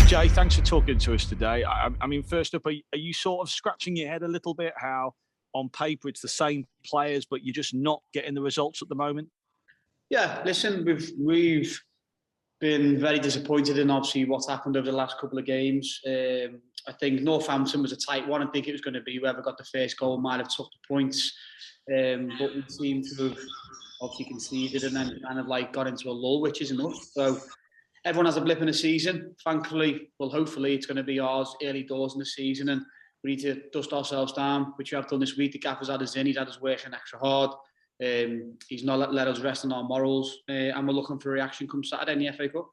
Jay, thanks for talking to us today. I mean, first up, are you sort of scratching your head a little bit how on paper it's the same players, but you're just not getting the results at the moment? Yeah, listen, we've been very disappointed in obviously what's happened over the last couple of games. I think Northampton was a tight one. I think it was going to be whoever got the first goal might have took the points. But we seem to have obviously conceded and then kind of like got into a lull, which is enough. So everyone has a blip in the season. Thankfully, well, hopefully it's going to be ours early doors in the season, and we need to dust ourselves down, which we have done this week. The gaffer's had us in, he's had us working extra hard. He's not let us rest on our morals, and we're looking for a reaction come Saturday in the FA Cup.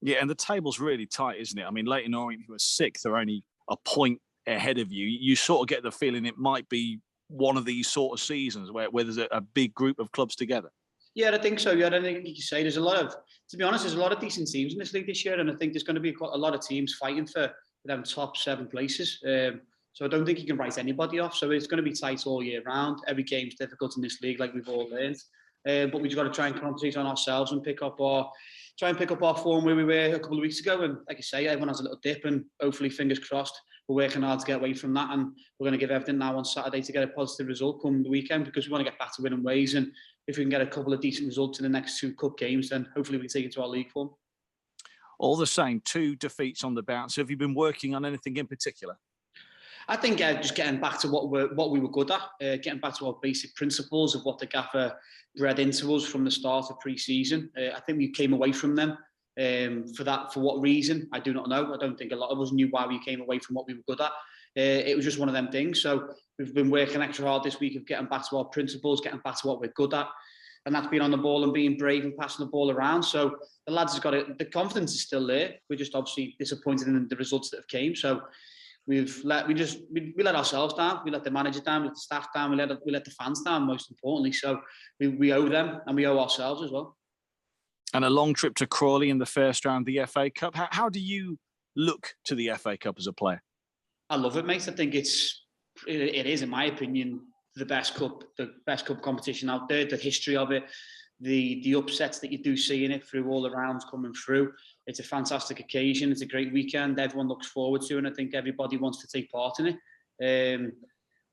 Yeah, and the table's really tight, isn't it? I mean, Leyton Orient, who are sixth, are only a point ahead of you. You sort of get the feeling it might be one of these sort of seasons where there's a big group of clubs together. Yeah, I think so. Yeah, I think you can say there's a lot of, to be honest, there's a lot of decent teams in this league this year, and I think there's going to be quite a lot of teams fighting for them top 7 places. So I don't think you can write anybody off. So it's going to be tight all year round. Every game's difficult in this league, like we've all learned. But we've got to try and concentrate on ourselves and pick up our form where we were a couple of weeks ago. And like I say, everyone has a little dip, and hopefully, fingers crossed, we're working hard to get away from that. And we're going to give everything now on Saturday to get a positive result come the weekend, because we want to get back to winning ways. And if we can get a couple of decent results in the next 2 cup games, then hopefully we can take it to our league form. All the same, 2 defeats on the bounce. Have you been working on anything in particular? I think just getting back to what we were good at, getting back to our basic principles of what the gaffer bred into us from the start of pre-season. I think we came away from them. For what reason, I do not know. I don't think a lot of us knew why we came away from what we were good at. It was just one of them things. So we've been working extra hard this week of getting back to our principles, getting back to what we're good at. And that's being on the ball and being brave and passing the ball around. So the lads have got it. The confidence is still there. We're just obviously disappointed in the results that have came. So we let ourselves down. We let the manager down. We let the staff down. We let the fans down, most importantly. So we owe them, and we owe ourselves as well. And a long trip to Crawley in the first round of the FA Cup. How do you look to the FA Cup as a player? I love it, mate. I think it is, in my opinion, the best cup competition out there. The history of it, the upsets that you do see in it through all the rounds coming through. It's a fantastic occasion. It's a great weekend. Everyone looks forward to it, and I think everybody wants to take part in it.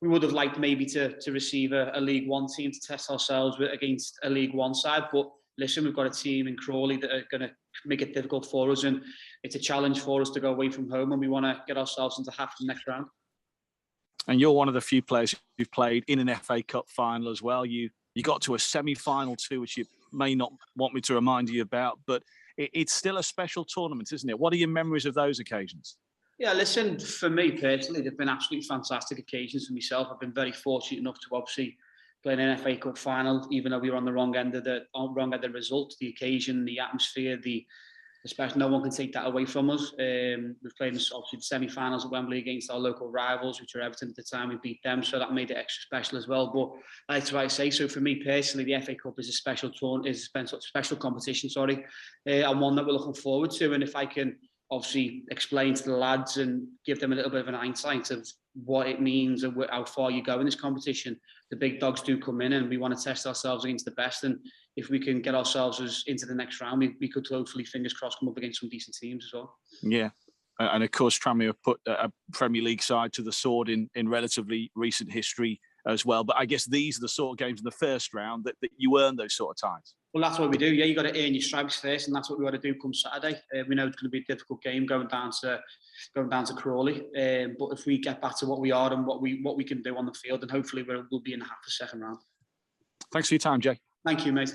We would have liked maybe to receive a League One team to test ourselves against a League One side, but listen, we've got a team in Crawley that are going to make it difficult for us, and it's a challenge for us to go away from home, and we want to get ourselves into half the next round. And you're one of the few players who've played in an FA Cup final as well. You got to a semi-final too, which you may not want me to remind you about, but it's still a special tournament, isn't it? What are your memories of those occasions? Yeah, listen, for me personally, they've been absolutely fantastic occasions for myself. I've been very fortunate enough to obviously play in an FA Cup final, even though we were on the wrong end of the result, the occasion, the atmosphere, especially no one can take that away from us. We've played obviously the semi-finals at Wembley against our local rivals, which were Everton at the time. We beat them, so that made it extra special as well. But that's what I say. So for me personally, the FA Cup is a special special competition, and one that we're looking forward to. And if I can obviously explain to the lads and give them a little bit of an insight of what it means and how far you go in this competition, the big dogs do come in, and we want to test ourselves against the best. And if we can get ourselves into the next round, we could hopefully, fingers crossed, come up against some decent teams as well. Yeah. And of course, Tranmere have put a Premier League side to the sword in relatively recent history as well. But I guess these are the sort of games in the first round that you earn those sort of ties. Well, that's what we do. Yeah, you got to earn your stripes first, and that's what we got to do come Saturday. We know it's going to be a difficult game going down to Crawley. But if we get back to what we are and what we can do on the field, then hopefully we'll be in half the second round. Thanks for your time, Jay. Thank you, mate.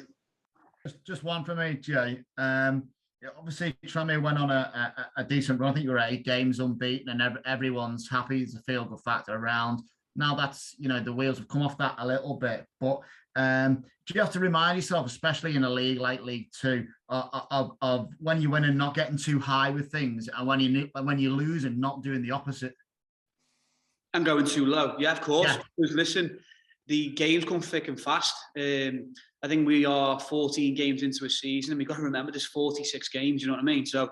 Just one for me, Jay. Obviously, Tranmere went on a decent run. I think you were 8 games unbeaten, and everyone's happy. There's a feel-good factor around. Now that's, the wheels have come off that a little bit. But do you have to remind yourself, especially in a league like League Two, of when you win and not getting too high with things, and when you lose and not doing the opposite? And going too low. Yeah, of course. Yeah. Because listen, the games come thick and fast. I think we are 14 games into a season, and we've got to remember there's 46 games, you know what I mean? So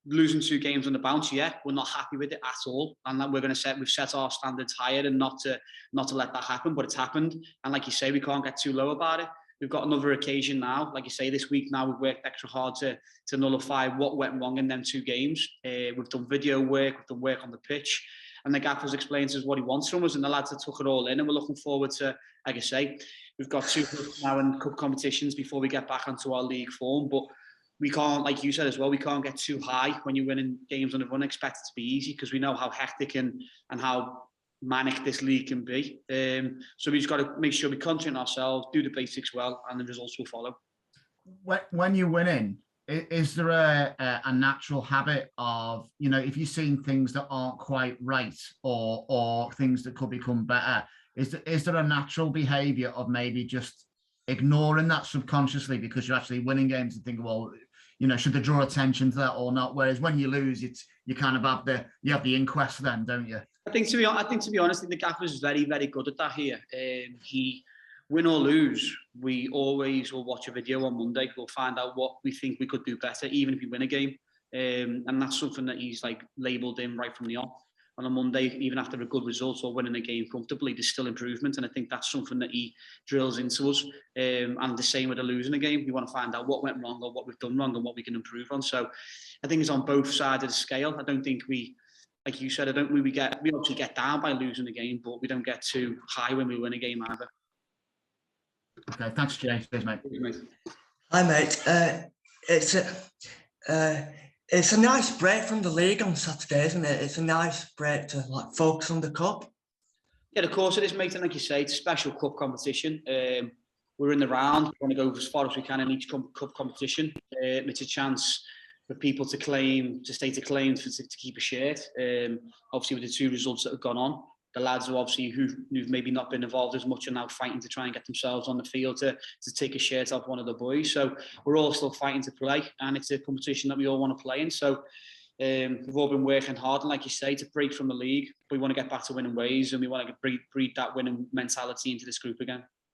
losing 2 games on the bounce, yeah, we're not happy with it at all. And we've set our standards higher, and not to let that happen, but it's happened. And like you say, we can't get too low about it. we've got another occasion now. Like you say, this week now we've worked extra hard to nullify what went wrong in them 2 games. We've done video work, we've done work on the pitch, and the gaffer's explained to us what he wants from us, and the lads have took it all in, and we're looking forward to, like I say, we've got 2 cups now in cup competitions before we get back onto our league form, but we can't, like you said as well, we can't get too high when you're winning games on everyone. Expect it to be easy because we know how hectic and how manic this league can be. So we just got to make sure we concentrate on ourselves, do the basics well, and the results will follow. When you're winning, is there a natural habit of, you know, if you've seen things that aren't quite right or things that could become better, is there a natural behaviour of maybe just ignoring that subconsciously because you're actually winning games and think, well, you know, should they draw attention to that or not? Whereas when you lose, you kind of have the inquest then, don't you? I think to be honest, the gaffer's very, very good at that here. He, win or lose, we always will watch a video on Monday. We'll find out what we think we could do better, even if we win a game. And that's something that he's like labelled in right from the off. On a Monday, even after a good result or winning a game comfortably, there's still improvement. And I think that's something that he drills into us. And the same with a losing a game. We want to find out what went wrong or what we've done wrong and what we can improve on. So I think it's on both sides of the scale. I don't think we, like you said, we obviously get down by losing a game, but we don't get too high when we win a game either. Okay, thanks, Jay. Cheers, mate. Hi, mate. It's a nice break from the league on Saturday, isn't it? It's a nice break to like focus on the cup. Yeah, of course it is, mate. And like you say, it's a special cup competition. We're in the round. We want to go as far as we can in each cup competition. It's a chance for people to stake a claim to keep a shirt. Obviously, with the 2 results that have gone on, the lads who obviously who've maybe not been involved as much are now fighting to try and get themselves on the field to take a shirt off one of the boys. So we're all still fighting to play, and it's a competition that we all want to play in. So we've all been working hard, and like you say, to break from the league. We want to get back to winning ways, and we want to breed that winning mentality into this group again.